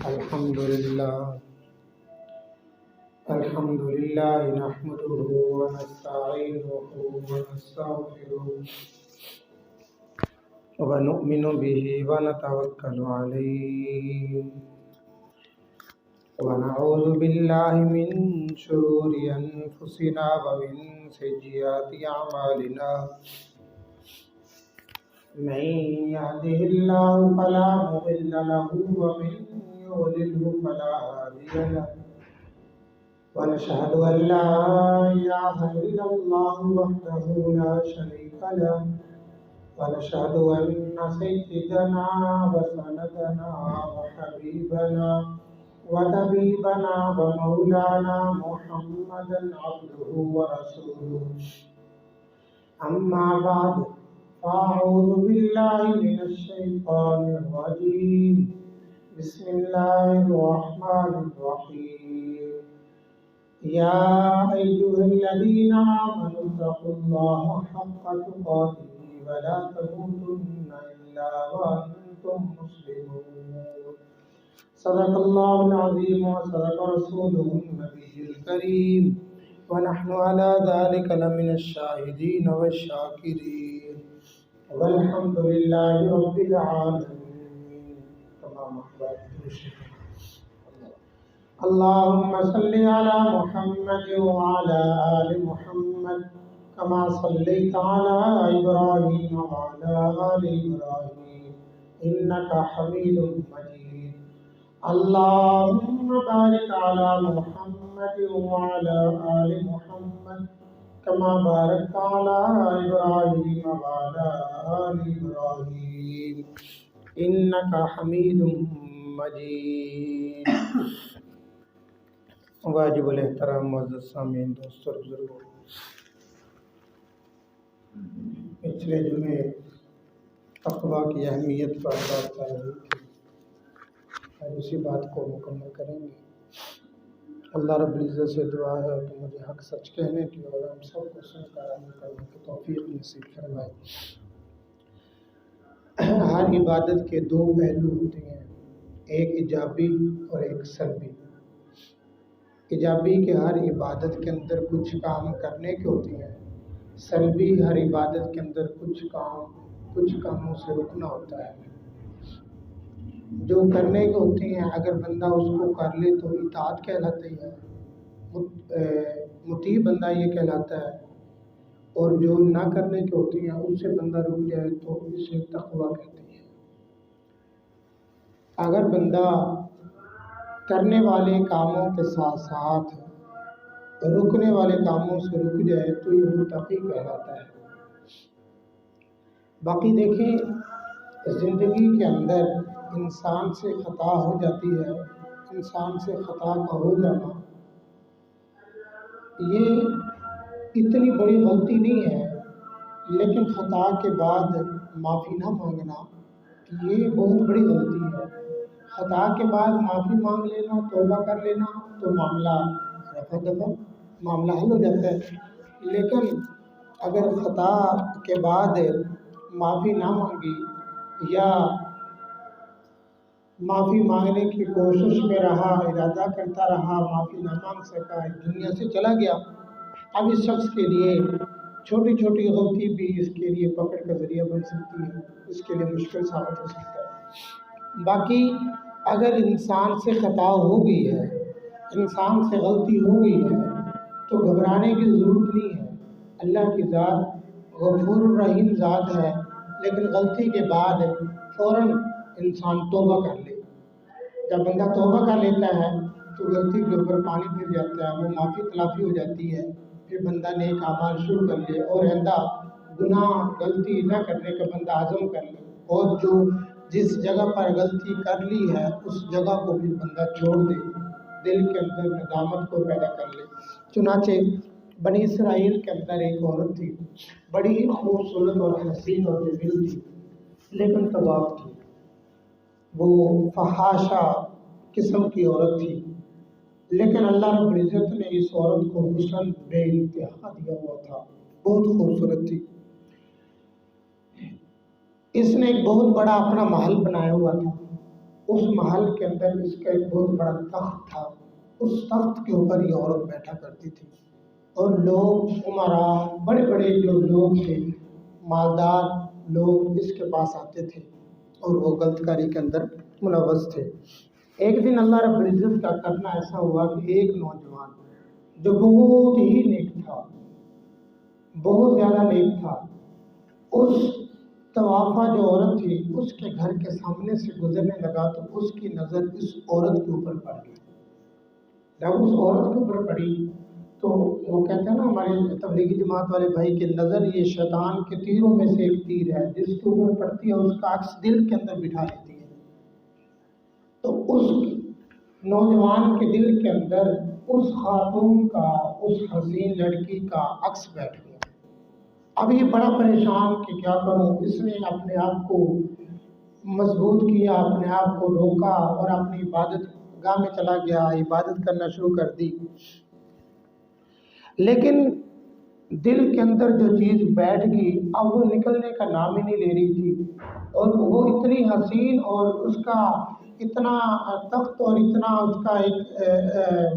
الحمد لله نحمده ونستعينه ونستغفره ونؤمن به ونتوكل عليه ونعوذ بالله من شرور أنفسنا ومن سيئات أعمالنا من يهده الله فلا مضل له ومن يضلل فلا هادي له ونشهد أن لا إله إلا الله وحده لا شريك له ونشهد أن سيدنا وسندنا وحبيبنا وطبيبنا ومولانا محمدا عبده ورسوله أما بعد فأعوذ بالله من الشيطان الرجيم بسم الله الرحمن الرحيم يا أيها الذين آمنوا اتقوا الله حق تقاته ولا تموتن إلا وأنتم مسلمون صدق الله العظيم وصدق رسوله النبي الكريم ونحن على ذلك لمن الشاهدين والشاكرين والحمد لله رب العالمين. تمام احباب اللهم صل على محمد وعلى آل محمد كما صليت على إبراهيم وعلى آل إبراهيم إنك حميد مجيد. اللهم بارك على محمد وعلى آل محمد كما باركت على إبراهيم وعلى آل إبراهيم إنك حميد مجيد. واجب الاحترام معزز سامعین، دوستوں اور بزرگوں، پچھلے جمعے تقویٰ کی اہمیت پر بات کر رہی تھی. آج اسی بات کو مکمل کریں گے. اللہ رب العزت سے دعا ہے کہ مجھے حق سچ کہنے کی اور ہم سب کو سن کر عمل کرنے کی توفیق نصیب فرمائے. ہر عبادت کے دو پہلو ہوتے ہیں، ایک ایجابی اور ایک سلبی. ایجابی کہ ہر عبادت کے اندر کچھ کام کرنے کے ہوتے ہیں، سلبی ہر عبادت کے اندر کچھ کاموں سے رکنا ہوتا ہے. جو کرنے کے ہوتے ہیں اگر بندہ اس کو کر لے تو اطاعت کہلاتی ہے، مطیع بندہ یہ کہلاتا ہے، اور جو نہ کرنے کے ہوتے ہیں اس سے بندہ رک جائے تو اسے تقویٰ کہتے ہیں. اگر بندہ کرنے والے کاموں کے ساتھ ساتھ رکنے والے کاموں سے رک جائے تو یہ متقی کہلاتا ہے. باقی دیکھیں، زندگی کے اندر انسان سے خطا ہو جاتی ہے. انسان سے خطا کا ہو جانا یہ اتنی بڑی غلطی نہیں ہے، لیکن خطا کے بعد معافی نہ مانگنا یہ بہت بڑی غلطی ہے. خطا کے بعد معافی مانگ لینا، توبہ کر لینا تو معاملہ رفع دفع، معاملہ حل ہو جاتا ہے. لیکن اگر خطا کے بعد معافی نہ مانگی یا معافی مانگنے کی کوشش میں رہا، ارادہ کرتا رہا، معافی نہ مانگ سکا، دنیا سے چلا گیا، اب اس شخص کے لیے چھوٹی چھوٹی غلطی بھی اس کے لیے پکڑ کا ذریعہ بن سکتی ہے، اس کے لیے مشکل ثابت ہو سکتا ہے. باقی اگر انسان سے خطا ہو گئی ہے، انسان سے غلطی ہو گئی ہے تو گھبرانے کی ضرورت نہیں ہے. اللہ کی ذات غفور الرحیم ذات ہے، لیکن غلطی کے بعد فوراً انسان توبہ کر لے. جب بندہ توبہ کر لیتا ہے تو غلطی کے اوپر پانی پھر جاتا ہے، وہ معافی تلافی ہو جاتی ہے. پھر بندہ نیک اعمال شروع کر لے اور آئندہ گناہ غلطی نہ کرنے کا بندہ عزم کر لے، اور جو جس جگہ پر غلطی کر لی ہے اس جگہ کو بھی بندہ چھوڑ دے، دل کے اندر ندامت کو پیدا کر لے. چنانچہ بنی اسرائیل کے اندر ایک عورت تھی، بڑی خوبصورت اور حسین اور جمیل تھی، لیکن طواف تھی. وہ فحاشہ قسم کی عورت تھی، لیکن اللہ رب العزت نے اس عورت کو حسن بے انتہا دیا ہوا تھا، بہت خوبصورت تھی. اس نے ایک بہت بڑا اپنا محل بنایا ہوا تھا. اس محل کے اندر اس کا ایک بہت بڑا تخت تھا، اس تخت کے اوپر یہ عورت بیٹھا کرتی تھی، اور لوگ عمراء بڑے بڑے جو لوگ تھے، مالدار لوگ اس کے پاس آتے تھے اور وہ غلط کاری کے اندر ملوث تھے۔ ایک دن اللہ رب العزت کا کرنا ایسا ہوا کہ ایک نوجوان جو بہت ہی نیک تھا، بہت زیادہ نیک تھا، اس طوافہ جو عورت تھی اس کے گھر کے سامنے سے گزرنے لگا تو اس کی نظر اس عورت کے اوپر پڑ گئی۔ جب اس عورت کے اوپر پڑی تو وہ کہتے ہیں نا ہمارے تبلیغی جماعت والے بھائی کہ نظر یہ شیطان کے تیروں میں سے ایک تیر ہے، جس کے اوپر پڑتی ہے اس کا عکس دل کے اندر بٹھا لیتی ہے۔ تو اس نوجوان کے دل کے اندر اس خاتون کا، اس حسین لڑکی کا عکس بیٹھ گیا۔ اب یہ بڑا پریشان کہ کیا کروں، اس نے اپنے آپ کو مضبوط کیا، اپنے آپ کو روکا اور اپنی عبادت گاہ میں چلا گیا، عبادت کرنا شروع کر دی۔ لیکن دل کے اندر جو چیز بیٹھ گئی اب وہ نکلنے کا نام ہی نہیں لے رہی تھی، اور وہ اتنی حسین اور اس کا اتنا تخت اور اتنا اس کا ایک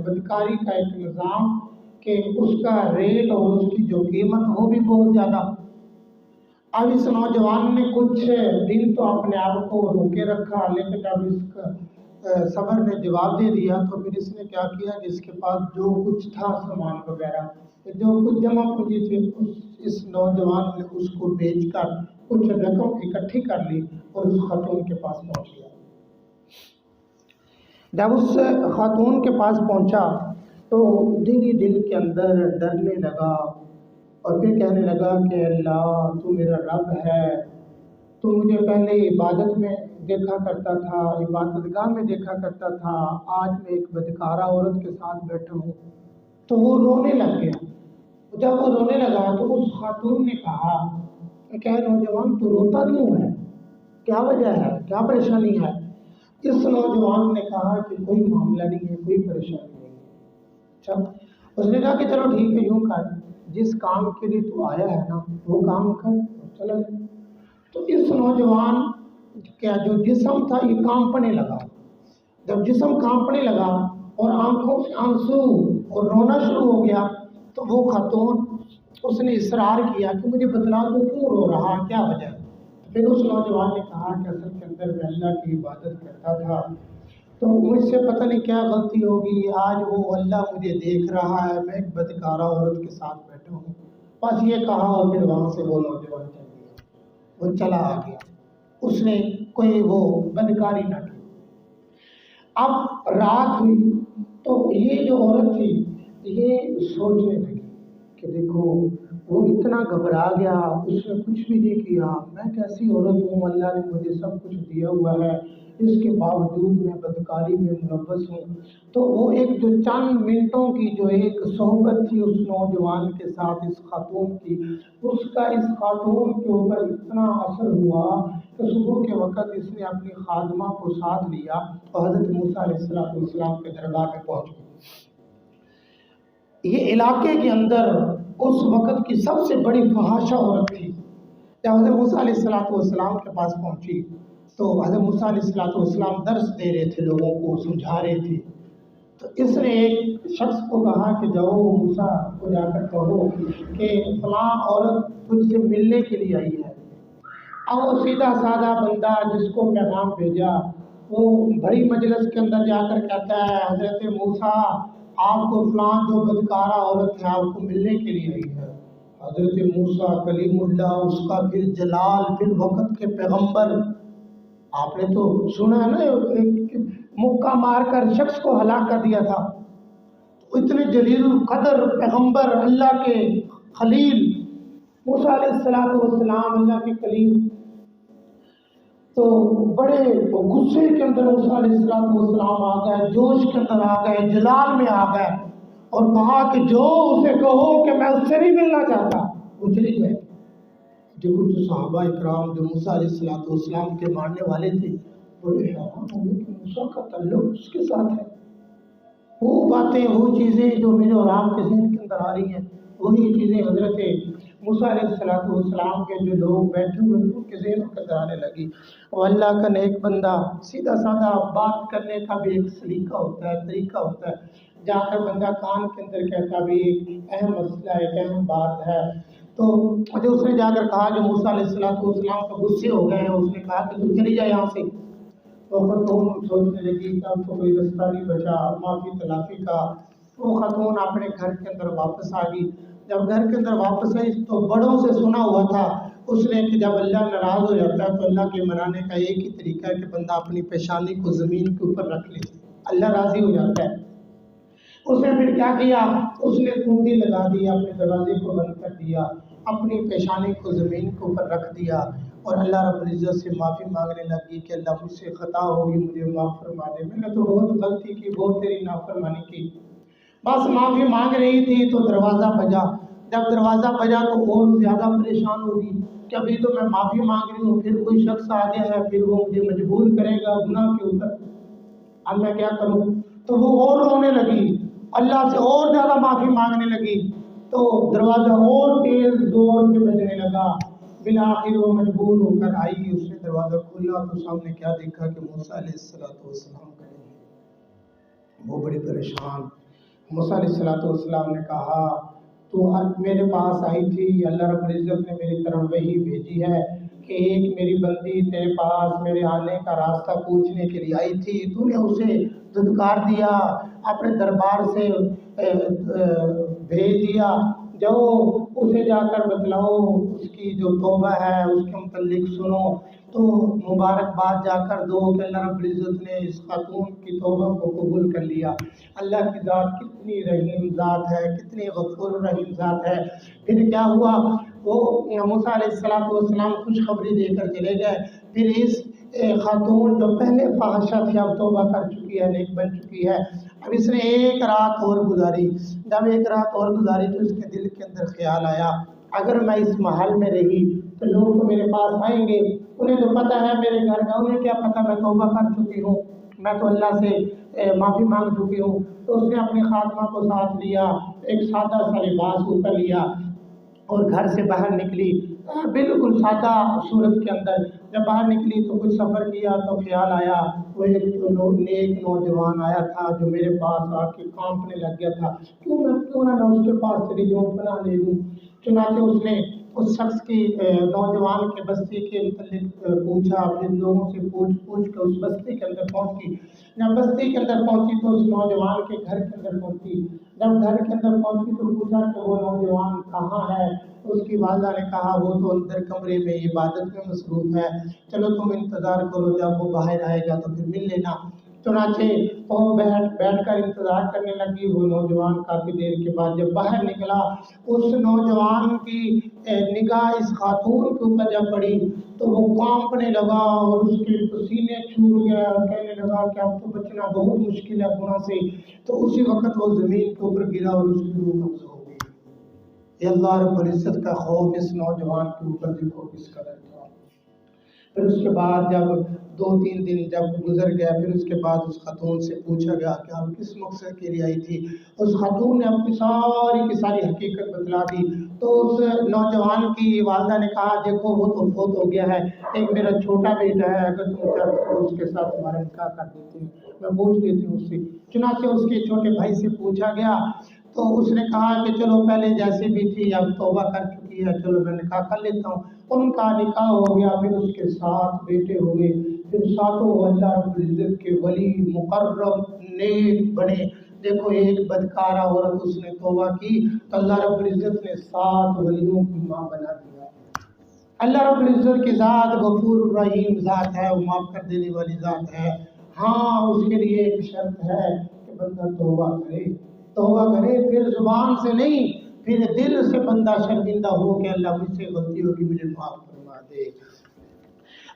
بدکاری کا ایک نظام کہ اس کا ریٹ اور اس کی جو قیمت وہ بھی بہت زیادہ۔ اب اس نوجوان نے کچھ دن تو اپنے آپ کو روکے رکھا، لیکن جب اس کا صبر نے جواب دے دیا تو پھر اس نے کیا کیا کہ اس کے پاس جو کچھ تھا سامان وغیرہ، جو کچھ جمع پونجی تھی، اس نوجوان نے اس کو بیچ کر کچھ رقم اکٹھی کر لی اور اس خاتون کے پاس پہنچ گیا۔ جب اس خاتون کے پاس پہنچا تو دل کے اندر ڈرنے لگا اور پھر کہنے لگا کہ اللہ تو میرا رب ہے، تو مجھے پہلے عبادت میں دیکھا کرتا تھا، عبادت گاہ میں دیکھا کرتا تھا، آج میں ایک بدکارہ عورت کے ساتھ بیٹھا ہوں۔ تو وہ رونے لگ گیا۔ جب وہ رونے لگا تو اس خاتون نے کہا کہ نوجوان تو روتا کیوں ہے، کیا وجہ ہے، کیا پریشانی ہے؟ اس نوجوان نے کہا کہ کوئی معاملہ نہیں ہے، کوئی پریشانی نہیں ہے۔ اچھا، اس نے کہا کہ چلو ٹھیک ہے، یوں کر، جس کام کے لیے تو آیا ہے نا وہ کام کر، چلا جائے۔ تو اس نوجوان کا جو جسم تھا یہ کانپنے لگا۔ جب جسم کانپنے لگا اور آنکھوں سے آنسو اور رونا شروع ہو گیا تو وہ خاتون اس نے اصرار کیا کہ مجھے بتلا تو کیوں رو رہا، کیا وجہ ہے؟ پھر اس نوجوان نے کہا کہ اصل کے اندر میں اللہ کی عبادت کرتا تھا تو مجھ سے پتہ نہیں کیا غلطی ہوگی، آج وہ اللہ مجھے دیکھ رہا ہے، میں ایک بدکارہ عورت کے ساتھ بیٹھا ہوں، بس یہ کہا اور پھر وہاں سے وہ نوجوان چل گیا، وہ چلا آ گیا، اس نے کوئی وہ بدکاری نہ کی۔ اب رات ہوئی تو یہ جو عورت تھی یہ سوچنے لگی کہ دیکھو وہ اتنا گھبرا گیا، اس نے کچھ بھی نہیں کیا، میں کیسی عورت ہوں، اللہ نے مجھے سب کچھ دیا ہوا ہے، اس کے باوجود میں بدکاری میں ملوث ہوں۔ تو وہ ایک جو چند منٹوں کی جو ایک صحبت تھی اس نوجوان کے ساتھ، اس خاتون کی، اس کا اس خاتون کے اوپر اتنا اثر ہوا کہ صبح کے وقت اس نے اپنی خادمہ کو ساتھ لیا اور حضرت موسیٰ علیہ السلام کے دربار میں پہنچ گئی۔ یہ علاقے کے اندر اس وقت کی سب سے بڑی فحاشہ عورت تھی۔ جب حضرت موسیٰ علیہ السلام کے پاس پہنچی تو حضرت موسیٰ علیہ السلام درس دے رہے تھے، لوگوں کو سمجھا رہے تھے، تو اس نے ایک شخص کو کہا کہ جاؤ موسیٰ کو جا کر کہو کہ فلاں عورت تجھ سے ملنے کے لیے آئی ہے۔ اب وہ سیدھا سادہ بندہ جس کو پیغام بھیجا وہ بڑی مجلس کے اندر جا کر کہتا ہے حضرت موسیٰ آپ کو فلاں جو بدکارہ عورت ہے آپ کو ملنے کے لیے آئی ہے۔ حضرت موسیٰ کلیم اللہ، اس کا پھر جلال، پھر وقت کے پیغمبر، آپ نے تو سنا ہے نا ایک مکہ مار کر شخص کو ہلاک کر دیا تھا، اتنے جلیل القدر پیغمبر، اللہ کے خلیل موسیٰ علیہ السلام، اللہ کے کلیم، تو بڑے غصے کے اندر موسیٰ علیہ السلام آ گئے، جوش کے اندر آ گئے، جلال میں آ گئے اور کہا کہ جو اسے کہو کہ میں اس سے نہیں ملنا چاہتا، وہ چلی گئے۔ دیکھو جو صحابہ اکرام جو موسیٰ علیہ السلام کے ماننے والے تھے بڑے حیران ہو گئے کہ موسیٰ کا تعلق اس کے ساتھ ہے، وہ باتیں، وہ چیزیں جو میرے اور آپ کے ذہن کے اندر آ رہی ہیں وہی چیزیں حضرت موسیٰ علیہ السلام کے جو لوگ بیٹھے ہوئے تھے ان کے ذہنوں کے اندر آنے لگی، وہ اللہ کا نیک بندہ، سیدھا سادہ بات کرنے کا بھی ایک سلیقہ ہوتا ہے، طریقہ ہوتا ہے، جا کر بندہ کان کے اندر کہتا بھی ایک اہم مسئلہ ہے، ایک اہم بات ہے۔ تو مجھے اس نے جا کر کہا جو موسیٰ علیہ السلام کا غصے ہو گئے ہیں، اس نے کہا کہ تو چلی جا یہاں سے۔ تو خاتون سوچنے لگی کہ اب تو کوئی رستہ نہیں بچا معافی تلافی کا۔ وہ خاتون اپنے گھر کے اندر واپس آ گئی۔ جب گھر کے اندر واپس آئی تو بڑوں سے سنا ہوا تھا اس نے کہ جب اللہ ناراض ہو جاتا ہے تو اللہ کے منانے کا ایک ہی طریقہ ہے کہ بندہ اپنی پیشانی کو زمین کے اوپر رکھ لے، اللہ راضی ہو جاتا ہے۔ اس نے پھر کیا کیا، اس نے کنڈی لگا دی، اپنے دروازے کو بند کر دیا، اپنی پیشانی کو زمین کے اوپر رکھ دیا اور اللہ رب العزت سے معافی مانگنے لگی کہ اللہ مجھ سے خطا ہوگی، مجھے معاف فرما دے، میں نے تو بہت غلطی کی، بہت تیری نافرمانی کی۔ بس معافی مانگ رہی تھی تو دروازہ بجا۔ جب دروازہ بجا تو اور زیادہ پریشان ہوگی کہ ابھی تو میں معافی مانگ رہی ہوں، پھر کوئی شخص آ گیا ہے، پھر وہ مجھے مجبور کرے گا گناہ کے اوپر، اب میں کیا کروں؟ تو وہ اور رونے لگی، اللہ سے اور زیادہ معافی مانگنے لگی، تو دروازہ اور تیز زور سے بجنے لگا۔ بالآخر وہ مجبور ہو کر آئی، اس نے دروازہ کھولا تو سامنے کیا دیکھا کہ موسیٰ علیہ السلام کھڑے ہیں۔ وہ بڑی پریشان۔ موسیٰ علیہ السلام نے کہا تو میرے پاس آئی تھی، اللہ رب العزت نے میری طرف وحی بھیجی ہے کہ ایک میری بندی تیرے پاس میرے آنے کا راستہ پوچھنے کے لیے آئی تھی، تو نے اسے دھتکار دیا، اپنے دربار سے بھیج دیا، جاؤ اسے جا کر بتلاؤ، اس کی جو توبہ ہے اس کے متعلق سنو، تو مبارکباد جا کر دو کہ اللہ رب العزت نے اس خاتون کی توبہ کو قبول کر لیا۔ اللہ کی ذات کتنی رحیم ذات ہے، کتنی غفور رحیم ذات ہے۔ پھر کیا ہوا، وہ موسیٰ علیہ السلام خوشخبری دے کر چلے گئے۔ پھر اس خاتون جو پہلے فاحشہ تھی اب توبہ کر چکی ہے، نیک بن چکی ہے۔ اب اس نے ایک رات اور گزاری، جب ایک رات اور گزاری تو اس کے دل کے اندر خیال آیا اگر میں اس محل میں رہی تو لوگ تو میرے پاس آئیں گے، انہیں تو پتہ ہے میرے گھر کا، انہیں کیا پتہ میں توبہ کر چکی ہوں، میں تو اللہ سے معافی مانگ چکی ہوں۔ تو اس نے اپنی خاتمہ کو ساتھ لیا، ایک سادہ سا لباس اوپر لیا اور گھر سے باہر نکلی، بالکل سادہ صورت کے اندر۔ جب باہر نکلی تو کچھ سفر کیا تو خیال آیا وہ ایک نیک نوجوان آیا تھا جو میرے پاس آ کے کانپنے لگ گیا تھا، کیوں نہ میں اس کے پاس چلی جاؤں، پناہ لے لوں۔ چنانچہ اس نے اس شخص کی نوجوان کے بستی کے متعلق پوچھا، پھر لوگوں سے پوچھ کے اس بستی کے اندر پہنچی۔ جب بستی کے اندر پہنچی تو اس نوجوان کے گھر کے اندر پہنچی۔ جب گھر کے اندر پہنچی تو پوچھا کہ وہ نوجوان کہاں ہے؟ اس کی والدہ نے کہا وہ تو اندر کمرے میں عبادت میں مصروف ہے، چلو تم انتظار کرو، جب وہ باہر آئے گا تو پھر مل لینا۔ چنانچہ وہ بیٹھ کر انتظار کرنے لگی۔ وہ نوجوان کافی دیر کے بعد جب باہر نکلا، اس نوجوان کی نگاہ اس خاتون کے اوپر جب پڑی تو وہ کانپنے لگا اور اس کے پسینے چھوٹ گیا، کہنے لگا کہ اب تو بچنا بہت مشکل ہے گناہ سے۔ تو اسی وقت وہ زمین کے اوپر گرا اور اس کی روح قبض ہو گئی۔ یہ اللہ رب العزت کا خوف اس نوجوان کے اوپر دیکھو کس قدر تھا۔ پھر اس کے بعد جب 2-3 دن جب گزر گیا، پھر اس کے بعد اس خاتون سے پوچھا گیا کہ آپ کس مقصد کے لیے آئی تھی؟ اس خاتون نے اپنی ساری کی ساری حقیقت بتلا دی۔ تو اس نوجوان کی والدہ نے کہا دیکھو وہ تو فوت ہو گیا ہے، ایک میرا چھوٹا بیٹا ہے، اگر تم چاہتے تو اس کے ساتھ ہمارا نکاح کر دیتے ہیں، میں پوچھ لیتی ہوں اس سے۔ چنانچہ اس کے چھوٹے بھائی سے پوچھا گیا تو اس نے کہا کہ چلو پہلے جیسے بھی تھی اب توبہ کر چکی ہے، چلو میں نکاح کر لیتا ہوں۔ ان کا نکاح ہو گیا، پھر اس کے 7 بیٹے ہوئے، پھر 7 اللہ رب العزت کے ولی مقرب نیک بنے۔ دیکھو ایک بدکارہ عورت اس نے توبہ کی تو اللہ رب العزت نے 7 ولیوں کی ماں بنا دیا۔ اللہ رب العزت کی ذات غفور الرحیم ذات ہے، وہ معاف کر دینے والی ذات ہے۔ ہاں اس کے لیے ایک شرط ہے کہ بندہ توبہ کرے، توبہ کرے، پھر زبان سے نہیں، پھر دل سے بندہ شرمندہ ہو کہ اللہ مجھ سے غلطی ہوگی، مجھے معاف فرما دے۔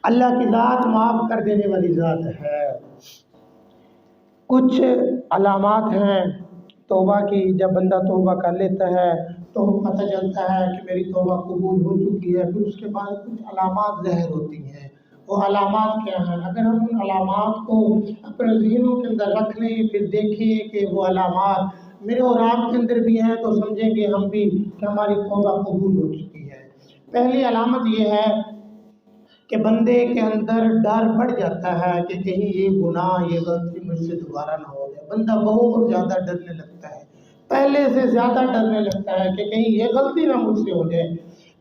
اللہ کی ذات معاف کر دینے والی ذات ہے۔ کچھ علامات ہیں توبہ کی، جب بندہ توبہ کر لیتا ہے تو پتہ چلتا ہے کہ میری توبہ قبول ہو چکی ہے۔ پھر اس کے بعد کچھ علامات ظاہر ہوتی ہیں۔ وہ علامات کیا ہیں؟ اگر ہم ان علامات کو اپنے ذہنوں کے اندر رکھ لیں، پھر دیکھیں کہ وہ علامات میرے اور آپ کے اندر بھی ہیں، تو سمجھیں گے ہم بھی کہ ہماری توبہ قبول ہو چکی ہے۔ پہلی علامت یہ ہے کہ بندے کے اندر ڈر بڑھ جاتا ہے کہ کہیں یہ گناہ یہ غلطی مجھ سے دوبارہ نہ ہو جائے. بندہ بہت زیادہ ڈرنے لگتا ہے، پہلے سے زیادہ ڈرنے لگتا ہے کہ کہیں یہ غلطی نہ مجھ سے ہو جائے.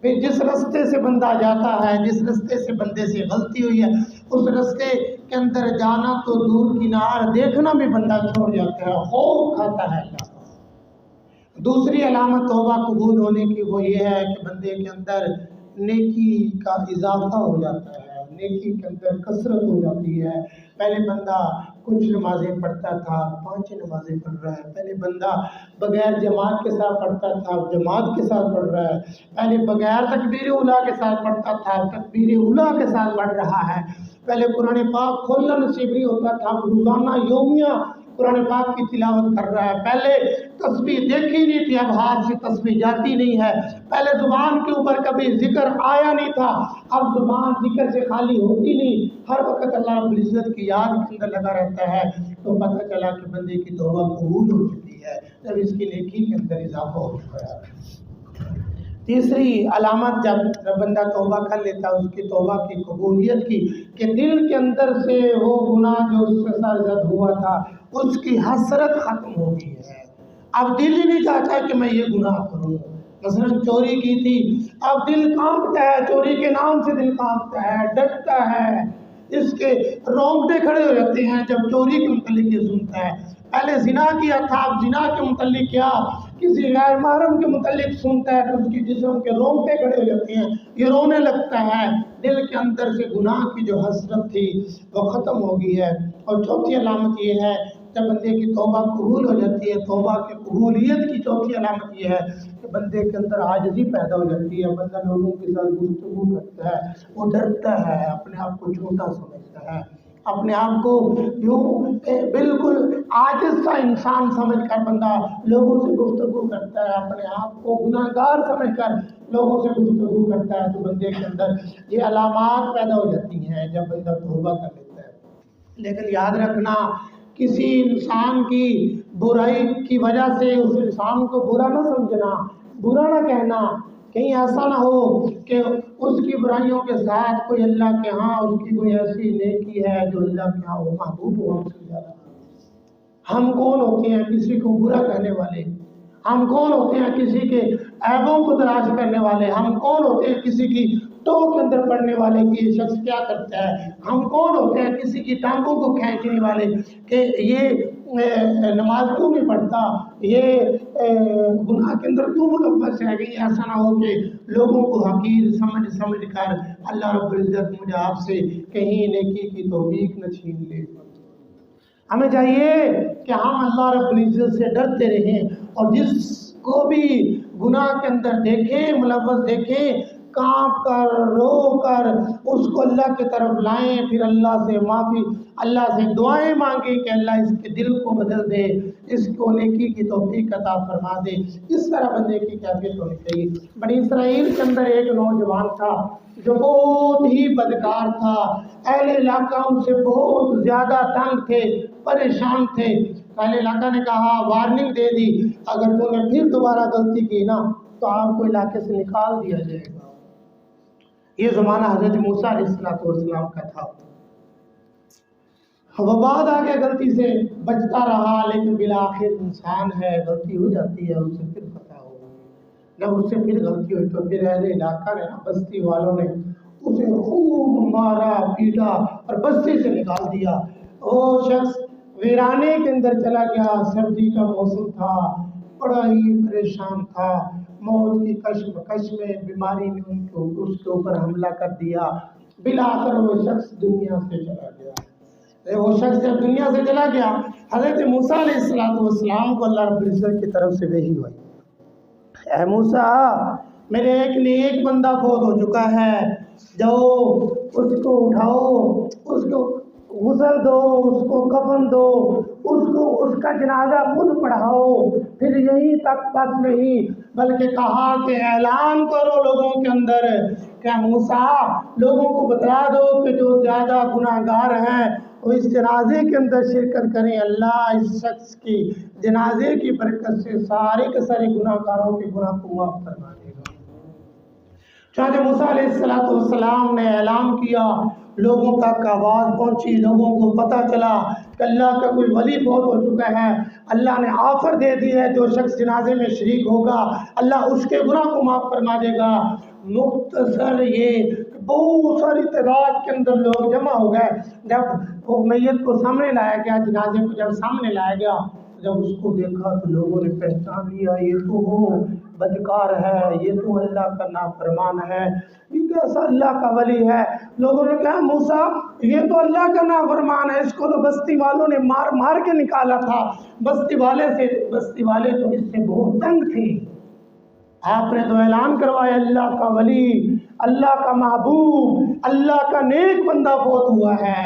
پھر جس رستے سے بندہ جاتا ہے، جس رستے سے بندے سے غلطی ہوئی ہے، اس رستے کے اندر جانا تو دور کنار دیکھنا بھی بندہ چھوڑ جاتا ہے، خوف کھاتا ہے. دوسری علامت توبہ قبول ہونے کی وہ یہ ہے کہ بندے کے اندر نیکی کا اضافہ ہو جاتا ہے، نیکی کے اندر کثرت ہو جاتی ہے. پہلے بندہ کچھ نمازیں پڑھتا تھا، 5 نمازیں پڑھ رہا ہے. پہلے بندہ بغیر جماعت کے ساتھ پڑھتا تھا، جماعت کے ساتھ پڑھ رہا ہے. پہلے بغیر تکبیر اولیٰ کے ساتھ پڑھتا تھا، تکبیر اولیٰ کے ساتھ پڑھ رہا ہے. پہلے قرآن پاک کھولنا نصیب نہیں ہوتا تھا، روزانہ یومیہ قرآن پاک کی تلاوت کر رہا ہے. پہلے تسبیح دیکھی نہیں تھی، اب ہاتھ سے تسبیح جاتی نہیں ہے. پہلے زبان کے اوپر کبھی ذکر آیا نہیں تھا، اب زبان ذکر سے خالی ہوتی نہیں، ہر وقت اللہ رب العزت کی یاد کے اندر لگا رہتا ہے. تو پتہ چلا کہ بندے کی توبہ قبول ہو چکی ہے، جب اس کی نیکی کے اندر اضافہ ہو چکا ہے. تیسری علامت جب بندہ توبہ کر لیتا ہے اس کی توبہ کی قبولیت کی، کہ دل کے اندر سے وہ گناہ جو اس سے سرزد ہوا تھا اس کی حسرت ختم ہو گئی ہے. اب دل ہی نہیں چاہتا کہ میں یہ گناہ کروں. مثلا چوری کی تھی، اب دل کانپتا ہے، چوری کے نام سے دل کانپتا ہے، ڈرتا ہے، اس کے رونگٹے کھڑے ہو جاتے ہیں جب چوری کے متعلق یہ سنتا ہے. پہلے زنا کیا تھا، اب زنا کے متعلق کیا کسی غیر محرم کے متعلق سنتا ہے تو اس کی جسم کے رونگٹے کھڑے ہو جاتے ہیں، یہ رونے لگتا ہے. دل کے اندر سے گناہ کی جو حسرت تھی وہ ختم ہو گئی ہے. اور چوتھی علامت یہ ہے جب بندے کی توبہ قبول ہو جاتی ہے، توبہ کی قبولیت کی چوتھی علامت یہ ہے کہ بندے کے اندر عاجزی پیدا ہو جاتی ہے. بندہ لوگوں کے ساتھ گفتگو کرتا ہے، وہ ڈرتا ہے، اپنے آپ کو چھوٹا سمجھتا ہے، اپنے آپ کو یوں بالکل عاجز سا انسان سمجھ کر بندہ لوگوں سے گفتگو کرتا ہے، اپنے آپ کو گناہ گار سمجھ کر لوگوں سے گفتگو کرتا ہے. تو بندے کے اندر یہ علامات پیدا ہو جاتی ہیں جب بندہ توبہ کر لیتا ہے. لیکن یاد رکھنا، کسی انسان کی برائی کی وجہ سے اس انسان کو برا نہ سمجھنا، برا نہ کہنا. کہیں ایسا نہ ہو کہ اس کی برائیوں کے ساتھ کوئی اللہ کے ہاں اس کی کوئی ایسی نیکی ہے جو اللہ کے ہاں وہ محبوب ہو ہم سے زیادہ. ہم کون ہوتے ہیں کسی کو برا کہنے والے؟ ہم کون ہوتے ہیں کسی کے عیبوں کو تلاش کرنے والے؟ ہم کون ہوتے ہیں کسی کی ٹو کے اندر پڑنے والے کہ یہ شخص کیا کرتا ہے؟ ہم کون ہوتے ہیں کسی کی ٹانگوں کو کھینچنے والے کہ یہ نماز کیوں نہیں پڑھتا، یہ گناہ کے اندر کیوں ملوث ہے؟ کہیں ایسا نہ ہو کہ لوگوں کو حقیر سمجھ کر اللہ رب العزت مجھے آپ سے کہیں نیکی کی توفیق نہ چھین لے. ہمیں چاہیے کہ ہم اللہ رب العزت سے ڈرتے رہیں، اور جس کو بھی گناہ کے اندر دیکھیں، ملوث دیکھیں، کانپ کر رو کر اس کو اللہ کی طرف لائیں. پھر اللہ سے معافی، اللہ سے دعائیں مانگیں کہ اللہ اس کے دل کو بدل دے، اس کو نیکی کی توفیق عطا فرما دے. اس طرح بندے کی کیفیت ہونی چاہیے. بنی اسرائیل کے اندر ایک نوجوان تھا جو بہت ہی بدکار تھا، اہل علاقہ ان سے بہت زیادہ تنگ تھے، پریشان تھے. اہل علاقہ نے کہا، وارننگ دے دی، اگر تو نے پھر دوبارہ غلطی کی نا تو آپ کو علاقے سے نکال دیا جائے گا. یہ زمانہ حضرت موسیٰ علیہ السلام کا تھا. وہ بعد آگے غلطی سے بچتا رہا، لیکن بالآخر انسان ہے، غلطی ہو جاتی ہے، اسے پھر پتہ ہوگا. جب اس سے پھر غلطی ہوئی تو پھر اہل علاقہ نے، بستی والوں نے اسے خوب مارا پیٹا اور بستی سے نکال دیا. وہ شخص ویرانے کے اندر چلا گیا. سردی کا موسم تھا، بڑا ہی پریشان تھا. موت کی کشمکش میں بیماری نے اس کے اوپر حملہ کر دیا. بالآخر وہ شخص دنیا سے چلا گیا. وہ شخص جب دنیا سے چلا گیا، حضرت موسیٰ علیہ السلام کو اللہ رب العزت کی طرف سے وحی ہوئی، اے موسیٰ، میرے ایک نیک بندہ فوت ہو چکا ہے، جاؤ اس کو اٹھاؤ، اس کو غسل دو، اس کو کفن دو، اس کا جنازہ خود پڑھاؤ. پھر یہیں تک بس نہیں بلکہ کہا کہ اعلان کرو لوگوں کے اندر کہ موسیٰ لوگوں کو بتلا دو کہ جو زیادہ گناہ گار ہیں وہ اس جنازے کے اندر شرکت کریں. اللہ اس شخص کی جنازے کی برکت سے سارے کے سارے گناہ گاروں کے گناہ کو معاف فرما دے گا. چنانچہ موسیٰ علیہ السلام نے اعلان کیا، لوگوں تک آواز پہنچی، لوگوں کو پتہ چلا کہ اللہ کا کوئی ولی فوت ہو چکا ہے۔ اللہ نے آفر دے دی ہے، جو شخص جنازے میں شریک ہوگا اللہ اس کے گناہ کو معاف فرما دے گا۔ مختصر یہ بہت ساری تعداد کے اندر لوگ جمع ہو گئے۔ جب وہ میت کو سامنے لایا گیا، جنازے کو جب سامنے لایا گیا، جب اس کو دیکھا تو لوگوں نے پہچان لیا، یہ تو وہ بدکار ہے، یہ تو اللہ کا نافرمان ہے، یہ کیسا اللہ کا ولی ہے۔ لوگوں نے کہا موسیٰ یہ تو اللہ کا نافرمان ہے، اس کو تو بستی والوں نے مار مار کے نکالا تھا، بستی والے تو اس سے بہت تنگ تھے، آپ نے تو اعلان کروایا اللہ کا ولی، اللہ کا محبوب، اللہ کا نیک بندہ فوت ہوا ہے۔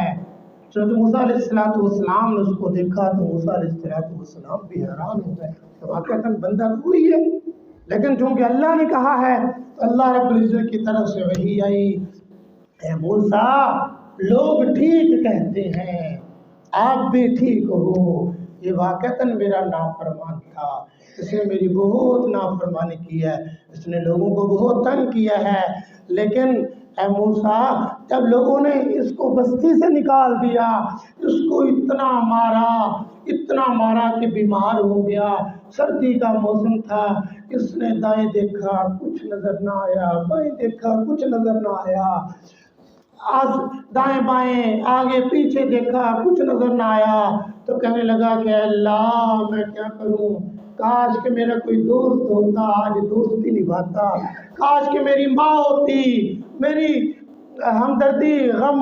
چنانچہ موسیٰ علیہ السلام نے اس کو دیکھا تو موسیٰ علیہ السلام بھی حیران ہو گئے، واقعتاً بندہ تو وہی ہے، لیکن چونکہ اللہ نے کہا ہے تو اللہ رب العزت کی طرف سے وحی آئی، اے موسیٰ لوگ ٹھیک کہتے ہیں، آپ بھی ٹھیک ہو، یہ واقعتاً میرا نافرمان تھا، اس نے میری بہت نافرمانی کی ہے، اس نے لوگوں کو بہت تنگ کیا ہے، لیکن اے موسیٰ جب لوگوں نے اس کو بستی سے نکال دیا، اس کو اتنا مارا کہ بیمار ہو گیا، سردی کا موسم تھا، اس نے دائیں دیکھا کچھ نظر نہ آیا، بائیں دیکھا کچھ نظر نہ آیا، دائیں بائیں آگے پیچھے دیکھا کچھ نظر نہ آیا، تو کہنے لگا کہ اللہ میں کیا کروں، کاش کہ میرا کوئی دوست ہوتا، آج دوستی نبھاتا، کاش کہ میری ماں ہوتی، میری ہمدردی غم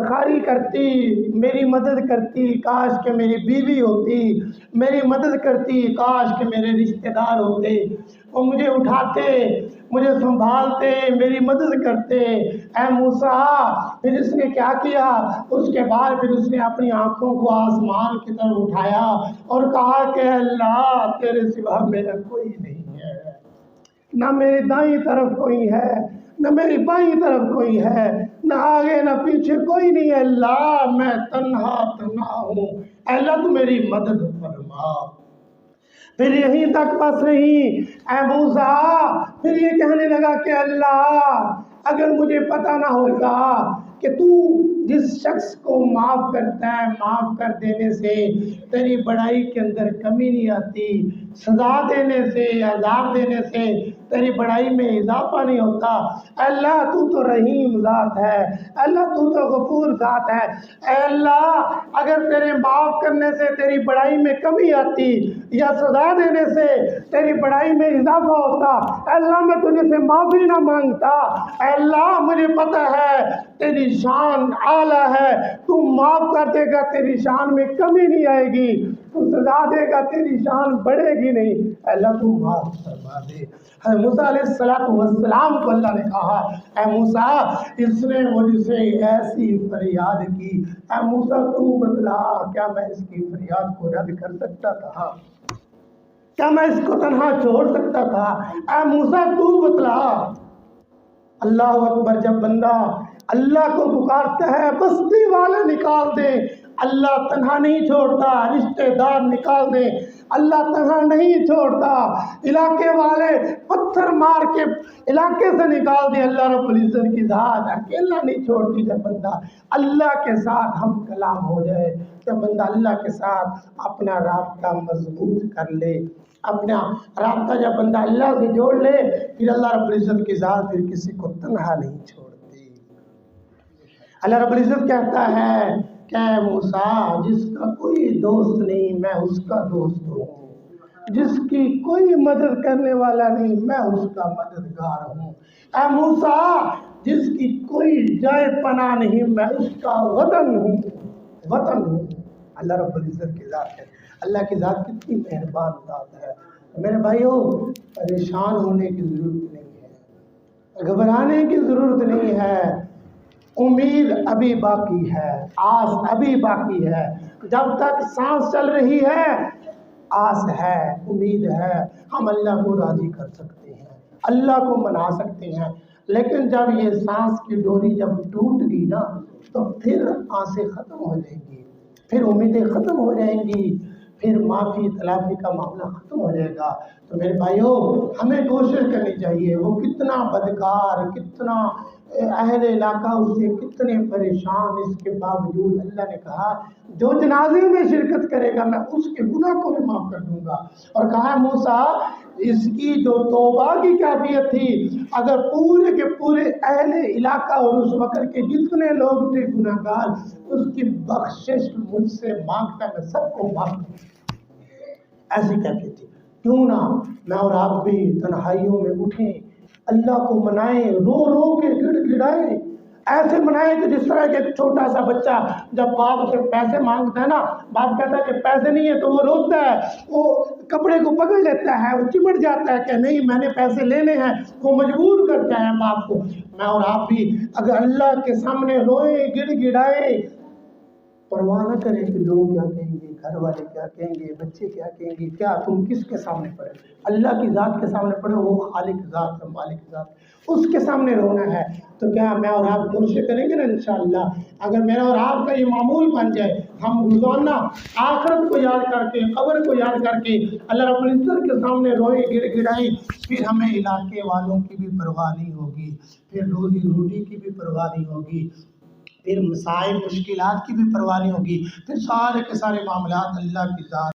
خاری کرتی، میری مدد کرتی، کاش کہ میری بیوی ہوتی، میری مدد کرتی، کاش کہ میرے رشتہ دار ہوتے، وہ مجھے اٹھاتے، مجھے سنبھالتے، میری مدد کرتے۔ اے موسیٰ پھر اس نے کیا کیا، اس کے بعد پھر اس نے اپنی آنکھوں کو آسمان کی طرف اٹھایا اور کہا کہ اللہ تیرے سوا میرا کوئی نہیں ہے، نہ میری دائیں طرف کوئی ہے، نہ میری بائیں طرف کوئی ہے، نہ آگے نہ پیچھے کوئی نہیں ہے، اللہ میں تنہا ہوں، اے اللہ تو میری مدد فرما۔ پھر یہیں تک بس نہیں، اے موسیٰ پھر یہ کہنے لگا کہ اللہ اگر مجھے پتہ نہ ہوتا کہ تو جس شخص کو معاف کرتا ہے، معاف کر دینے سے تیری بڑائی کے اندر کمی نہیں آتی، سزا دینے سے، عذاب دینے سے تیری بڑائی میں اضافہ نہیں ہوتا، اللہ تو رحیم ذات ہے، اللہ تو غفور ذات ہے، اے اللہ اگر تیرے معاف کرنے سے تیری بڑائی میں کمی آتی یا سزا دینے سے تیری بڑائی میں اضافہ ہوتا، اے اللہ میں تجھے سے معافی نہ مانگتا، اے اللہ مجھے پتہ ہے تیری شان اعلیٰ ہے، تو معاف کر دے گا تیری شان میں کمی نہیں آئے گی، تو سزا دے گا تیری شان بڑھے گی نہیں، اے اللہ تو معاف فرما دے۔ حضرت موسیٰ علیہ السلام کو اللہ نے کہا اے موسیٰ اس نے مجھ سے ایسی فریاد کی، اے موسیٰ تو بتلا کیا میں اس کی فریاد کو رد کر سکتا تھا، کیا میں اس کو تنہا چھوڑ سکتا تھا، اے موسیٰ تو بتلا۔ اللہ اکبر، جب بندہ اللہ کو پکارتا ہے بستی والے نکال دے، اللہ تنہا نہیں چھوڑتا، رشتہ دار نکال دے اللہ تنہا نہیں چھوڑتا، علاقے والے پتھر مار کے علاقے سے نکال دے اللہ رب العزت کی ذات اکیلا نہیں چھوڑتی۔ جب بندہ اللہ کے ساتھ ہم کلام ہو جائے، جب بندہ اللہ کے ساتھ اپنا رابطہ مضبوط کر لے، اپنا رابطہ جب بندہ اللہ سے جوڑ لے، پھر اللہ رب العزت کی ذات پھر کسی کو تنہا نہیں چھوڑتی۔ اللہ رب العزت کہتا ہے کہ اے موسیٰ جس کا کوئی دوست نہیں میں اس کا دوست ہوں، جس کی کوئی مدد کرنے والا نہیں میں اس کا مددگار ہوں، اے موسیٰ جس کی کوئی جائے پناہ نہیں میں اس کا وطن ہوں۔ اللہ رب العزت کی ذات ہے، اللہ کی ذات کتنی مہربان ذات ہے۔ میرے بھائیوں پریشان ہونے کی ضرورت نہیں ہے، گھبرانے کی ضرورت نہیں ہے، امید ابھی باقی ہے، آس ابھی باقی ہے، جب تک سانس چل رہی ہے آس ہے، امید ہے، ہم اللہ کو راضی کر سکتے ہیں، اللہ کو منا سکتے ہیں، لیکن جب یہ سانس کی ڈوری جب ٹوٹ گئی نا تو پھر آسیں ختم ہو جائیں گی، پھر امیدیں ختم ہو جائیں گی، پھر معافی تلافی کا معاملہ ختم ہو جائے گا۔ تو میرے بھائیوں، ہمیں کوشش کرنی چاہیے، وہ کتنا بدکار، کتنا اہل علاقہ اس سے کتنے پریشان، اس کے باوجود اللہ نے کہا جو جنازے میں شرکت کرے گا میں اس کے گناہ کو بھی معاف کر دوں گا۔ اور کہا موسیٰ اس کی جو توبہ کی کیفیت تھی، اگر پورے کے پورے اہل علاقہ اور اس وقت کے جتنے لوگ تھے گناہ گار، اس کی بخشش مجھ سے مانگتا میں سب کو معاف کر دوں۔ ایسی کیفیت تھی۔ کیوں نہ میں اور آپ بھی تنہائیوں میں اٹھیں، اللہ کو منائیں، رو رو کے گڑ گڑائیں، ایسے منائیں کہ جس طرح کہ ایک چھوٹا سا بچہ جب باپ سے پیسے مانگتا ہے نا، باپ کہتا ہے کہ پیسے نہیں ہے تو وہ روتا ہے، وہ کپڑے کو پکڑ لیتا ہے، وہ چمٹ جاتا ہے کہ نہیں میں نے پیسے لینے ہیں، وہ مجبور کرتا ہے باپ کو۔ میں اور آپ بھی اگر اللہ کے سامنے روئیں، گڑ گڑائیں، پرواہ نہ کریں کہ لوگ کیا کہیں گے، گھر والے کیا کہیں گے، بچے کیا کہیں گے، کیا تم کس کے سامنے پڑے؟ اللہ کی ذات کے سامنے پڑے، وہ خالق ذات ہے، مالک ذات، اس کے سامنے رونا ہے۔ تو کیا میں اور آپ کوشش کریں گے نا انشاءاللہ، اگر میرا اور آپ کا یہ معمول بن جائے، ہم روزانہ آخرت کو یاد کر کے، قبر کو یاد کر کے اللہ رب العزت کے سامنے روئیں، گڑ گڑائیں، پھر ہمیں علاقے والوں کی بھی پرواہ نہیں ہوگی، پھر روزی روٹی کی بھی پرواہ نہیں ہوگی، پھر مسائل مشکلات کی بھی پرواہ نہیں ہوگی، پھر سارے کے سارے معاملات اللہ کی ذات